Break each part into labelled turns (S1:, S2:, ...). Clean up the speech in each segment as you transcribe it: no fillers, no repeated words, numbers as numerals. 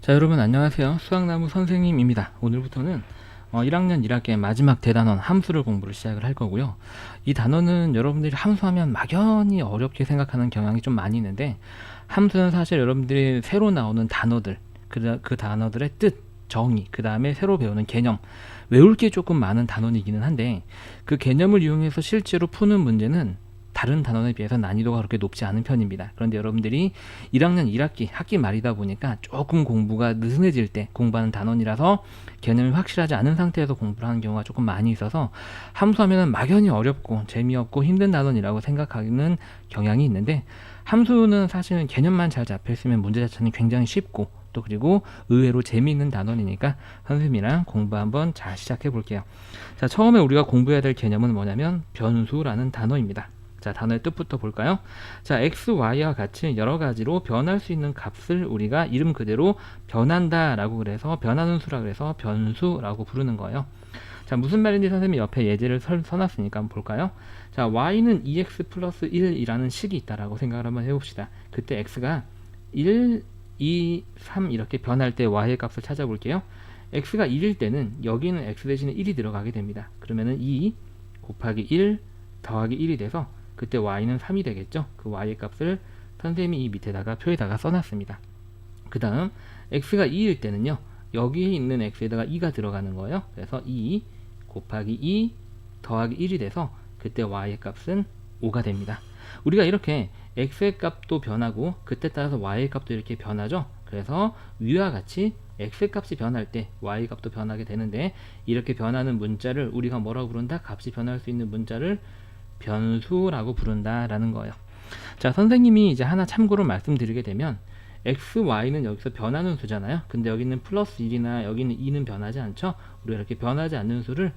S1: 자, 여러분 안녕하세요. 수학나무 선생님입니다. 오늘부터는 1학년 1학기의 마지막 대단원 함수를 공부를 시작을 할 거고요. 이 단어는 여러분들이 함수하면 막연히 어렵게 생각하는 경향이 좀 많이 있는데, 함수는 사실 여러분들이 새로 나오는 단어들, 그 단어들의 뜻, 정의, 그 다음에 새로 배우는 개념, 외울 게 조금 많은 단원이기는 한데, 그 개념을 이용해서 실제로 푸는 문제는 다른 단원에 비해서 난이도가 그렇게 높지 않은 편입니다. 그런데 여러분들이 1학년 1학기 학기 말이다 보니까 조금 공부가 느슨해질 때, 공부하는 단원이라서 개념이 확실하지 않은 상태에서 공부를 하는 경우가 조금 많이 있어서 함수하면 막연히 어렵고 재미없고 힘든 단원이라고 생각하는 경향이 있는데, 함수는 사실은 개념만 잘 잡혀 있으면 문제 자체는 굉장히 쉽고, 또 그리고 의외로 재미있는 단원이니까 선생님이랑 공부 한번 잘 시작해 볼게요. 자, 처음에 우리가 공부해야 될 개념은 뭐냐면 변수라는 단어입니다. 자, 단어의 뜻부터 볼까요? 자, x, y와 같이 여러 가지로 변할 수 있는 값을 우리가 이름 그대로 변한다 라고 그래서 변하는 수라 그래서 변수라고 부르는 거예요. 자, 무슨 말인지 선생님이 옆에 예제를 써놨으니까 한번 볼까요? 자, y는 2x 플러스 1이라는 식이 있다라고 생각을 한번 해봅시다. 그때 x가 1, 2, 3 이렇게 변할 때 y의 값을 찾아볼게요. x가 1일 때는 여기는 x 대신에 1이 들어가게 됩니다. 그러면은 2 곱하기 1 더하기 1이 돼서 그때 y는 3이 되겠죠. 그 y의 값을 선생님이 이 밑에다가 표에다가 써놨습니다. 그 다음 x가 2일 때는요, 여기에 있는 x에다가 2가 들어가는 거예요. 그래서 2 곱하기 2 더하기 1이 돼서 그때 y의 값은 5가 됩니다. 우리가 이렇게 x의 값도 변하고 그때 따라서 y의 값도 이렇게 변하죠. 그래서 위와 같이 x의 값이 변할 때 y 값도 변하게 되는데, 이렇게 변하는 문자를 우리가 뭐라고 부른다? 값이 변할 수 있는 문자를 변수라고 부른다라는 거예요. 자, 선생님이 이제 하나 참고로 말씀드리게 되면 x, y는 여기서 변하는 수잖아요. 근데 여기는 플러스 1이나 여기는 2는 변하지 않죠. 우리가 이렇게 변하지 않는 수를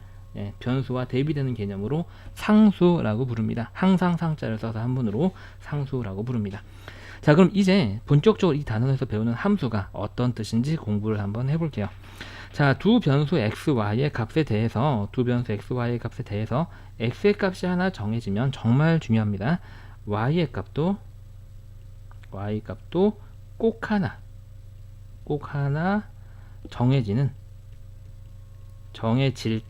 S1: 변수와 대비되는 개념으로 상수라고 부릅니다. 항상 상자를 써서 한문으로 상수라고 부릅니다. 자, 그럼 이제 본격적으로 이 단원에서 배우는 함수가 어떤 뜻인지 공부를 한번 해볼게요. 자, 두 변수 x, y의 값에 대해서 x의 값이 하나 정해지면 정말 중요합니다. y의 값도 꼭 하나 정해질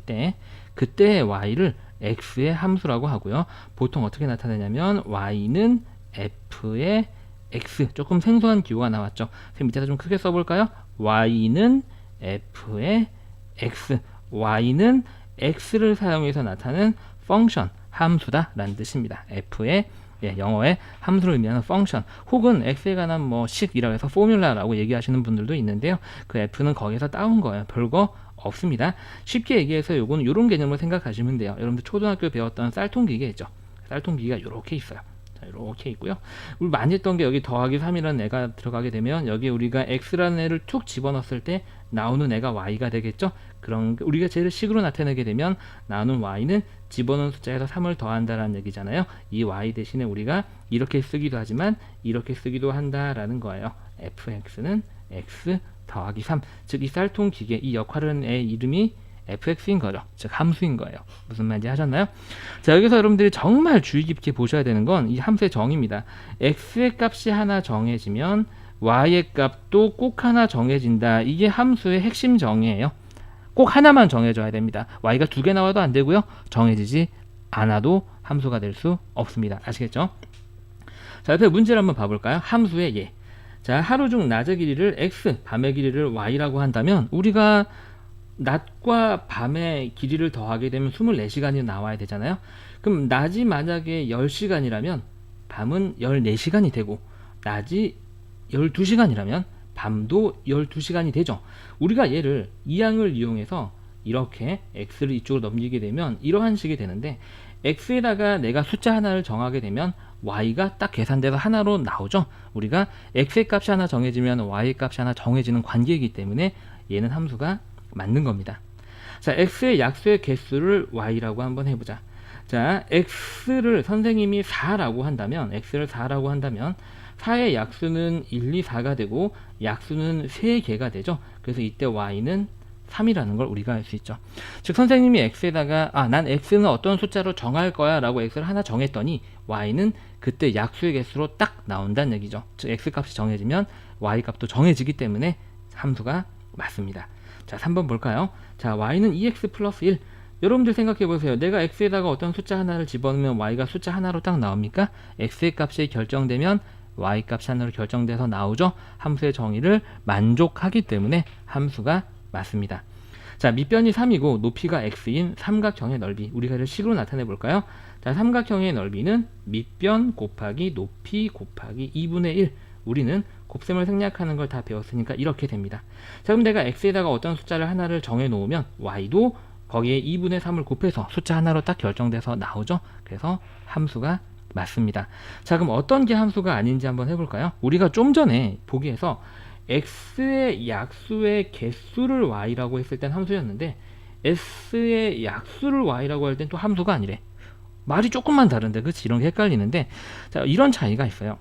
S1: 때 그때 y를 x의 함수라고 하고요. 보통 어떻게 나타내냐면 y는 f의 x, 조금 생소한 기호가 나왔죠. 밑에다 좀 크게 써볼까요? y는 f의 x, y는 x를 사용해서 나타내는 펑션, 함수다 라는 뜻입니다. f의 영어의 함수를 의미하는 펑션, 혹은 x에 관한 뭐 식이라고 해서 포뮬라라고 얘기하시는 분들도 있는데요. 그 f는 거기서 따온 거예요. 별거 없습니다. 쉽게 얘기해서 요거는 요런 개념을 생각하시면 돼요. 여러분들 초등학교 배웠던 쌀통기계 있죠. 쌀통기계가 요렇게 있어요. 이렇게 있고요. 우리 많이 했던 게 여기 더하기 3이라는 애가 들어가게 되면 여기 우리가 x라는 애를 툭 집어넣었을 때 나오는 애가 y가 되겠죠. 그런 우리가 쟤를 식으로 나타내게 되면 나오는 y는 집어넣은 숫자에서 3을 더한다라는 얘기잖아요. 이 y 대신에 우리가 이렇게 쓰기도 하지만 이렇게 쓰기도 한다라는 거예요. fx는 x 더하기 3, 즉 이 쌀통 기계 이 역할은 애 이름이 fx인 거죠. 즉 함수인 거예요. 무슨 말인지 하셨나요? 자, 여기서 여러분들이 정말 주의 깊게 보셔야 되는 건 이 함수의 정의입니다. x의 값이 하나 정해지면 y의 값도 꼭 하나 정해진다. 이게 함수의 핵심 정의예요. 꼭 하나만 정해져야 됩니다. y가 두 개 나와도 안 되고요. 정해지지 않아도 함수가 될 수 없습니다. 아시겠죠? 자, 옆에 문제를 한번 봐볼까요? 함수의 예. 자, 하루 중 낮의 길이를 x, 밤의 길이를 y라고 한다면 우리가 낮과 밤의 길이를 더하게 되면 24시간이 나와야 되잖아요. 그럼 낮이 만약에 10시간이라면 밤은 14시간이 되고, 낮이 12시간이라면 밤도 12시간이 되죠. 우리가 얘를 이항을 이용해서 이렇게 x를 이쪽으로 넘기게 되면 이러한 식이 되는데, x에다가 내가 숫자 하나를 정하게 되면 y가 딱 계산돼서 하나로 나오죠. 우리가 x의 값이 하나 정해지면 y의 값이 하나 정해지는 관계이기 때문에 얘는 함수가 맞는 겁니다. 자, x의 약수의 개수를 y라고 한번 해보자. 자, x를 선생님이 4라고 한다면, x를 4라고 한다면 4의 약수는 1, 2, 4가 되고 약수는 3개가 되죠. 그래서 이때 y는 3이라는 걸 우리가 알 수 있죠. 즉 선생님이 x에다가 난 x는 어떤 숫자로 정할 거야 라고 x를 하나 정했더니 y는 그때 약수의 개수로 딱 나온다는 얘기죠. 즉 x 값이 정해지면 y 값도 정해지기 때문에 함수가 맞습니다. 자, 3번 볼까요? 자, y는 2x 플러스 1. 여러분들 생각해 보세요. 내가 x에다가 어떤 숫자 하나를 집어넣으면 y가 숫자 하나로 딱 나옵니까? x의 값이 결정되면 y 값이 하나로 결정돼서 나오죠. 함수의 정의를 만족하기 때문에 함수가 맞습니다. 자, 밑변이 3이고 높이가 x인 삼각형의 넓이, 우리가 이를 식으로 나타내 볼까요? 자, 삼각형의 넓이는 밑변 곱하기 높이 곱하기 2분의 1. 우리는 곱셈을 생략하는 걸 다 배웠으니까 이렇게 됩니다. 자, 그럼 내가 x에다가 어떤 숫자를 하나를 정해 놓으면 y도 거기에 2분의 3을 곱해서 숫자 하나로 딱 결정돼서 나오죠. 그래서 함수가 맞습니다. 자, 그럼 어떤 게 함수가 아닌지 한번 해볼까요? 우리가 좀 전에 보기에서 x의 약수의 개수를 y라고 했을 땐 함수였는데 s의 약수를 y라고 할 땐 또 함수가 아니래. 말이 조금만 다른데, 그치? 이런 게 헷갈리는데, 자, 이런 차이가 있어요.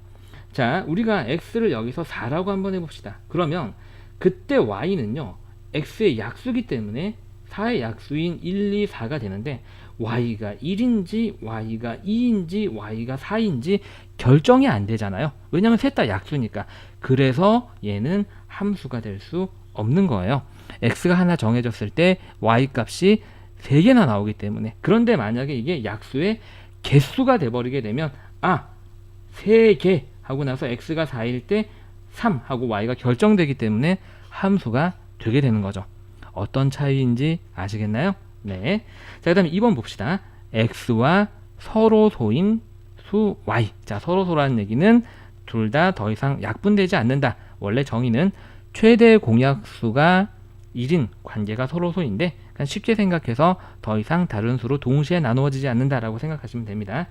S1: 자, 우리가 x를 여기서 4라고 한번 해봅시다. 그러면 그때 y는요 x의 약수기 때문에 4의 약수인 1, 2, 4가 되는데 y가 1인지 y가 2인지 y가 4인지 결정이 안 되잖아요. 왜냐면 셋 다 약수니까. 그래서 얘는 함수가 될 수 없는 거예요. x가 하나 정해졌을 때 y 값이 3개나 나오기 때문에. 그런데 만약에 이게 약수의 개수가 돼버리게 되면 3개 하고 나서 x가 4일 때 3 하고 y가 결정되기 때문에 함수가 되게 되는 거죠. 어떤 차이인지 아시겠나요? 네. 자, 그 다음에 2번 봅시다. x와 서로소인 수 y. 자, 서로소라는 얘기는 둘 다 더 이상 약분되지 않는다. 원래 정의는 최대 공약수가 1인 관계가 서로소인데, 그냥 쉽게 생각해서 더 이상 다른 수로 동시에 나누어지지 않는다라고 생각하시면 됩니다.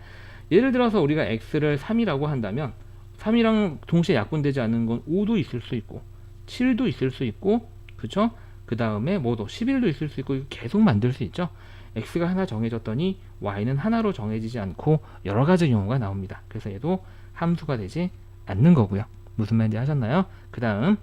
S1: 예를 들어서 우리가 x를 3이라고 한다면 3이랑 동시에 약분되지 않는 건 5도 있을 수 있고 7도 있을 수 있고, 그쵸? 그 다음에 뭐도 11도 있을 수 있고, 계속 만들 수 있죠. x가 하나 정해졌더니 y는 하나로 정해지지 않고 여러 가지 경우가 나옵니다. 그래서 얘도 함수가 되지 않는 거고요. 무슨 말인지 하셨나요? 그 다음,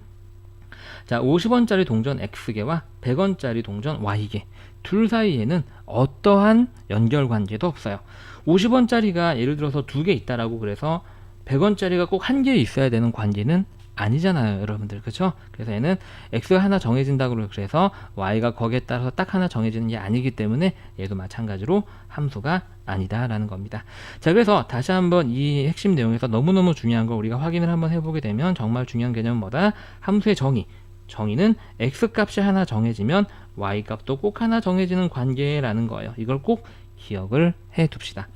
S1: 자, 50원짜리 동전 x개와 100원짜리 동전 y개, 둘 사이에는 어떠한 연결관계도 없어요. 50원짜리가 예를 들어서 2개 있다라고 그래서 100원짜리가 꼭 한 개 있어야 되는 관계는 아니잖아요, 여러분들. 그쵸? 그래서 얘는 x가 하나 정해진다고 그래서 y가 거기에 따라서 딱 하나 정해지는 게 아니기 때문에 얘도 마찬가지로 함수가 아니다라는 겁니다. 자, 그래서 다시 한번 이 핵심 내용에서 너무너무 중요한 걸 우리가 확인을 한번 해보게 되면, 정말 중요한 개념은 뭐다? 함수의 정의. 정의는 x 값이 하나 정해지면 y 값도 꼭 하나 정해지는 관계라는 거예요. 이걸 꼭 기억을 해 둡시다.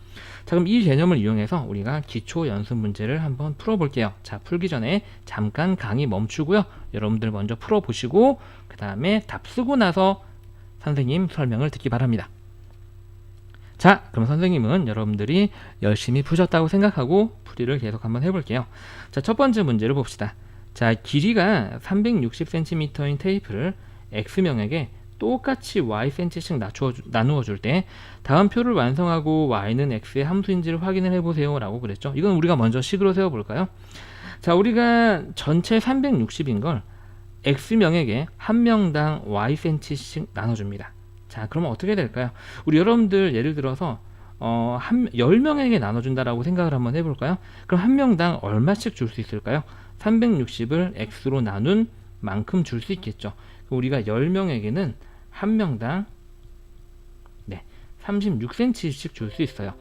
S1: 자, 그럼 이 개념을 이용해서 우리가 기초 연습 문제를 한번 풀어볼게요. 자, 풀기 전에 잠깐 강의 멈추고요. 여러분들 먼저 풀어보시고 그 다음에 답 쓰고 나서 선생님 설명을 듣기 바랍니다. 자, 그럼 선생님은 여러분들이 열심히 푸셨다고 생각하고 풀이를 계속 한번 해볼게요. 자, 첫 번째 문제를 봅시다. 자, 길이가 360cm인 테이프를 x명에게 똑같이 ycm씩 나누어 줄 때 다음 표를 완성하고 y는 x의 함수인지를 확인을 해보세요 라고 그랬죠. 이건 우리가 먼저 식으로 세워볼까요? 자, 우리가 전체 360인 걸 x명에게 한 명당 ycm씩 나눠줍니다. 자, 그러면 어떻게 될까요? 우리 여러분들 예를 들어서 10명에게 나눠준다라고 생각을 한번 해볼까요? 그럼 한 명당 얼마씩 줄 수 있을까요? 360을 x로 나눈 만큼 줄 수 있겠죠. 그럼 우리가 10명에게는 한 명당 36cm씩 줄 수 있어요.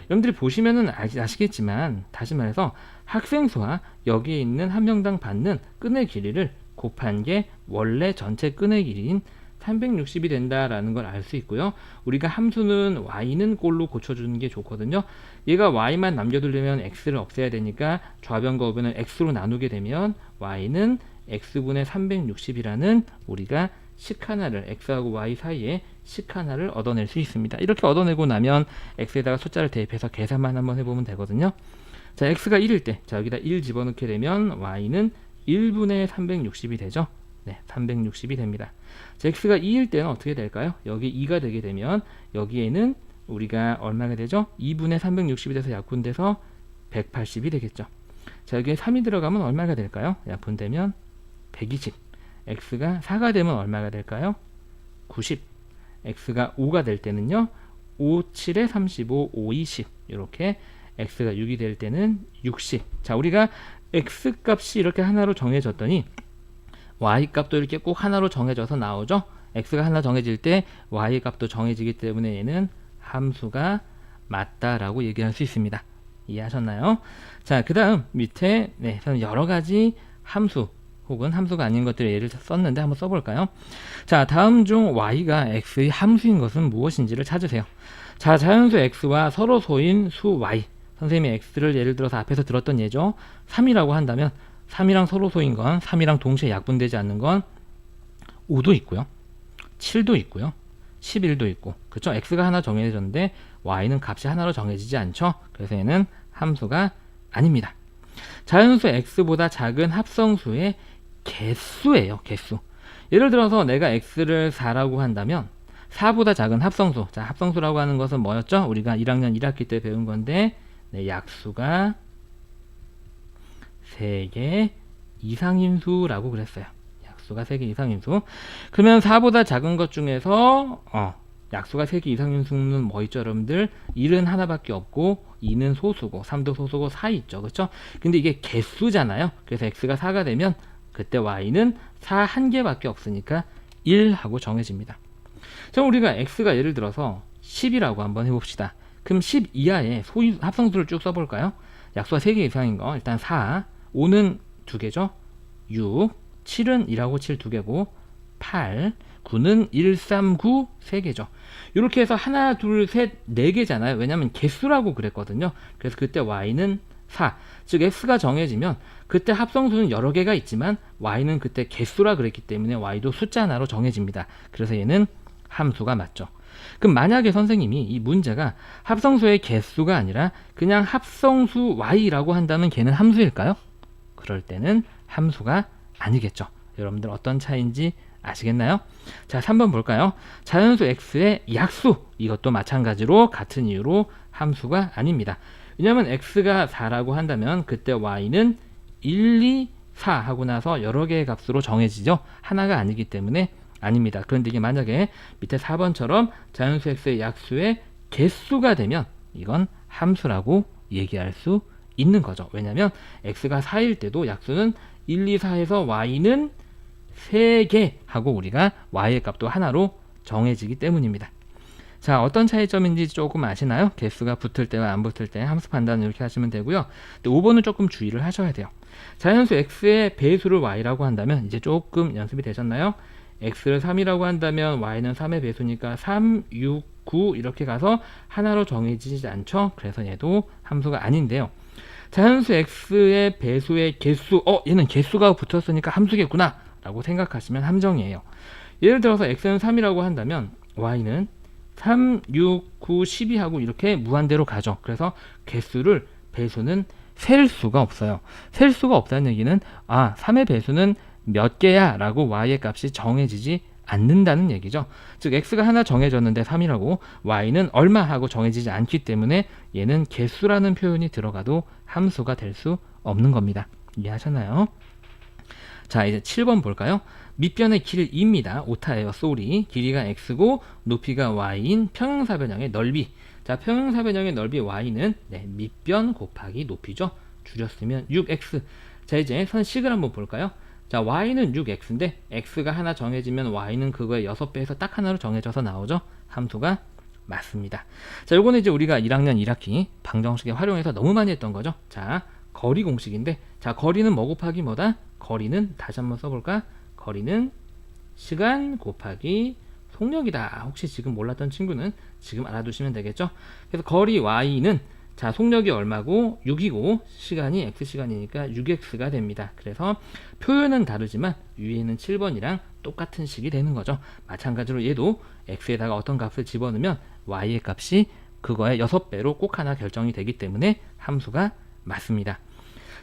S1: 여러분들이 보시면은 아시겠지만, 다시 말해서 학생 수와 여기에 있는 한 명당 받는 끈의 길이를 곱한 게 원래 전체 끈의 길이인 360이 된다라는 걸 알 수 있고요. 우리가 함수는 y는 꼴로 고쳐주는 게 좋거든요. 얘가 y만 남겨두려면 x를 없애야 되니까 좌변과 우변을 x로 나누게 되면 y는 x분의 360이라는 우리가 식 하나를, x하고 y 사이에 식 하나를 얻어낼 수 있습니다. 이렇게 얻어내고 나면 x에다가 숫자를 대입해서 계산만 한번 해보면 되거든요. 자, x가 1일 때, 자, 여기다 1 집어넣게 되면 y는 1분의 360이 되죠. 네, 360이 됩니다. 자, x가 2일 때는 어떻게 될까요? 여기 2가 되게 되면 여기에는 우리가 얼마가 되죠? 2분의 360이 돼서 약분돼서 180이 되겠죠. 자, 여기에 3이 들어가면 얼마가 될까요? 약분되면 120. x가 4가 되면 얼마가 될까요? 90. x가 5가 될 때는요, 5, 7에 35, 5, 20. 이렇게 x가 6이 될 때는 60. 자, 우리가 x 값이 이렇게 하나로 정해졌더니 y 값도 이렇게 꼭 하나로 정해져서 나오죠. x가 하나 정해질 때 y 값도 정해지기 때문에 얘는 함수가 맞다라고 얘기할 수 있습니다. 이해하셨나요? 자, 그 다음 밑에 저는 여러 가지 함수 혹은 함수가 아닌 것들의 예를 썼는데 한번 써볼까요? 자, 다음 중 y가 x의 함수인 것은 무엇인지를 찾으세요. 자, 자연수 x와 서로소인 수 y. 선생님이 x를 예를 들어서 앞에서 들었던 예죠. 3이라고 한다면 3이랑 서로소인 건 3이랑 동시에 약분되지 않는 건 5도 있고요. 7도 있고요. 11도 있고. 그렇죠? x가 하나 정해졌는데 y는 값이 하나로 정해지지 않죠. 그래서 얘는 함수가 아닙니다. 자연수 x보다 작은 합성수의 개수예요. 개수. 예를 들어서 내가 x를 4라고 한다면 4보다 작은 합성수. 자, 합성수라고 하는 것은 뭐였죠? 우리가 1학년 1학기 때 배운 건데 약수가 3개 이상인 수라고 그랬어요. 약수가 3개 이상인 수. 그러면 4보다 작은 것 중에서 약수가 3개 이상인 수는 뭐 있죠, 여러분들? 1은 하나밖에 없고 2는 소수고 3도 소수고 4 있죠. 그렇죠? 근데 이게 개수잖아요. 그래서 x가 4가 되면 그때 y는 4 한 개밖에 없으니까 1 하고 정해집니다. 자, 우리가 x가 예를 들어서 10이라고 한번 해봅시다. 그럼 10 이하의 소위 합성수를 쭉 써볼까요? 약수가 3개 이상인 거 일단 4, 5는 2개죠. 6, 7은 1하고 7 2개고 8, 9는 1, 3, 9 3개죠. 이렇게 해서 하나, 둘, 셋, 4개잖아요. 왜냐면 개수라고 그랬거든요. 그래서 그때 y는 4. 즉 x가 정해지면 그때 합성수는 여러 개가 있지만 y는 그때 개수라 그랬기 때문에 y도 숫자 하나로 정해집니다. 그래서 얘는 함수가 맞죠. 그럼 만약에 선생님이 이 문제가 합성수의 개수가 아니라 그냥 합성수 y라고 한다면 걔는 함수일까요? 그럴 때는 함수가 아니겠죠. 여러분들 어떤 차이인지 아시겠나요? 자, 3번 볼까요? 자연수 x의 약수. 이것도 마찬가지로 같은 이유로 함수가 아닙니다. 왜냐하면 x가 4라고 한다면 그때 y는 1, 2, 4 하고 나서 여러 개의 값으로 정해지죠. 하나가 아니기 때문에 아닙니다. 그런데 이게 만약에 밑에 4번처럼 자연수 x의 약수의 개수가 되면 이건 함수라고 얘기할 수 있는 거죠. 왜냐하면 x가 4일 때도 약수는 1, 2, 4에서 y는 3개 하고 우리가 y의 값도 하나로 정해지기 때문입니다. 자, 어떤 차이점인지 조금 아시나요? 개수가 붙을 때와 안 붙을 때 함수 판단을 이렇게 하시면 되고요. 5번은 조금 주의를 하셔야 돼요. 자연수 x의 배수를 y라고 한다면 이제 조금 연습이 되셨나요? x를 3이라고 한다면 y는 3의 배수니까 3, 6, 9 이렇게 가서 하나로 정해지지 않죠. 그래서 얘도 함수가 아닌데요. 자연수 x의 배수의 개수, 얘는 개수가 붙었으니까 함수겠구나 라고 생각하시면 함정이에요. 예를 들어서 x는 3이라고 한다면 y는 3, 6, 9, 12 하고 이렇게 무한대로 가죠. 그래서 개수를 배수는 셀 수가 없어요. 셀 수가 없다는 얘기는 3의 배수는 몇 개야 라고 y의 값이 정해지지 않는다는 얘기죠. 즉 x가 하나 정해졌는데 3이라고 y는 얼마 하고 정해지지 않기 때문에 얘는 개수라는 표현이 들어가도 함수가 될 수 없는 겁니다. 이해하셨나요? 자, 이제 7번 볼까요? 밑변의 길이입니다. 오타예요. 쏘리. 길이가 x고 높이가 y인 평행사변형의 넓이. 자, 평행사변형의 넓이 y는 밑변 곱하기 높이죠. 줄였으면 6x. 자, 이제 선식을 한번 볼까요? 자, y는 6x인데 x가 하나 정해지면 y는 그거의 6배에서 딱 하나로 정해져서 나오죠. 함수가 맞습니다. 자, 요거는 이제 우리가 1학년 1학기 방정식에 활용해서 너무 많이 했던 거죠. 자, 거리 공식인데, 자, 거리는 뭐 곱하기 뭐다? 거리는 다시 한번 써볼까? 거리는 시간 곱하기 속력이다. 혹시 지금 몰랐던 친구는 지금 알아두시면 되겠죠? 그래서 거리 y는 자, 속력이 얼마고 6이고 시간이 x시간이니까 6x가 됩니다. 그래서 표현은 다르지만 위에는 7번이랑 똑같은 식이 되는 거죠. 마찬가지로 얘도 x에다가 어떤 값을 집어넣으면 y의 값이 그거의 6배로 꼭 하나 결정이 되기 때문에 함수가 맞습니다.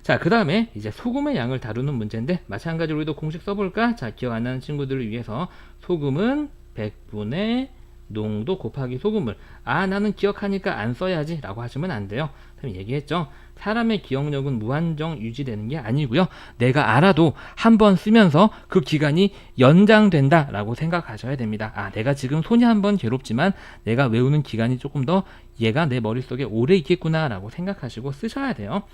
S1: 자, 그 다음에 이제 소금의 양을 다루는 문제인데 마찬가지로 우리도 공식 써볼까? 자, 기억 안 나는 친구들을 위해서 소금은 100분의 농도 곱하기 소금물. 나는 기억하니까 안 써야지 라고 하시면 안 돼요. 얘기했죠. 사람의 기억력은 무한정 유지되는 게 아니고요. 내가 알아도 한 번 쓰면서 그 기간이 연장된다 라고 생각하셔야 됩니다. 내가 지금 손이 한 번 괴롭지만 내가 외우는 기간이 조금 더 얘가 내 머릿속에 오래 있겠구나 라고 생각하시고 쓰셔야 돼요.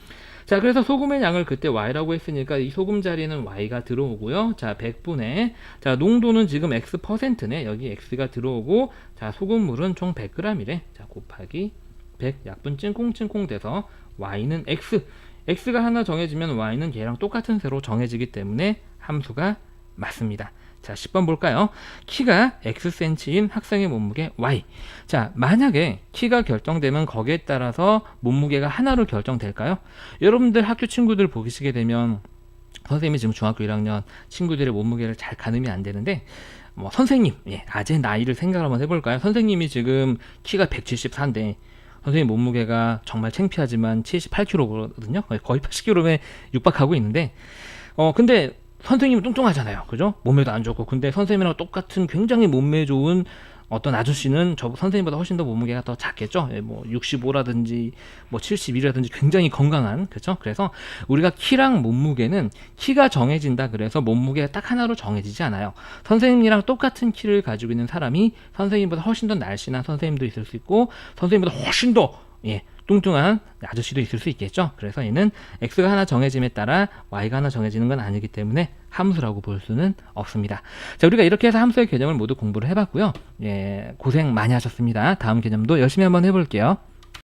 S1: 자, 그래서 소금의 양을 그때 y라고 했으니까 이 소금 자리에는 y가 들어오고요. 자, 100분의 자, 농도는 지금 x%네. 여기 x가 들어오고 자, 소금물은 총 100g이래. 자, 곱하기 100 약분 찡콩찡콩 돼서 y는 x. x가 하나 정해지면 y는 얘랑 똑같은 세로 정해지기 때문에 함수가 맞습니다. 자, 10번 볼까요? 키가 xcm인 학생의 몸무게 y. 자, 만약에 키가 결정되면 거기에 따라서 몸무게가 하나로 결정될까요? 여러분들 학교 친구들 보시게 되면 선생님이 지금 중학교 1학년 친구들의 몸무게를 잘 가늠이 안 되는데 뭐 선생님, 아재 나이를 생각을 한번 해볼까요? 선생님이 지금 키가 174인데 선생님 몸무게가 정말 창피하지만 78kg거든요. 거의 80kg에 육박하고 있는데 근데 선생님은 뚱뚱하잖아요. 그죠? 몸매도 안 좋고. 근데 선생님이랑 똑같은 굉장히 몸매 좋은 어떤 아저씨는 저 선생님보다 훨씬 더 몸무게가 더 작겠죠. 뭐 65라든지 뭐 71이라든지 굉장히 건강한, 그렇죠? 그래서 우리가 키랑 몸무게는 키가 정해진다 그래서 몸무게가 딱 하나로 정해지지 않아요. 선생님이랑 똑같은 키를 가지고 있는 사람이 선생님보다 훨씬 더 날씬한 선생님도 있을 수 있고 선생님보다 훨씬 더 뚱뚱한 아저씨도 있을 수 있겠죠. 그래서 얘는 x가 하나 정해짐에 따라 y가 하나 정해지는 건 아니기 때문에 함수라고 볼 수는 없습니다. 자, 우리가 이렇게 해서 함수의 개념을 모두 공부를 해봤고요. 고생 많이 하셨습니다. 다음 개념도 열심히 한번 해볼게요.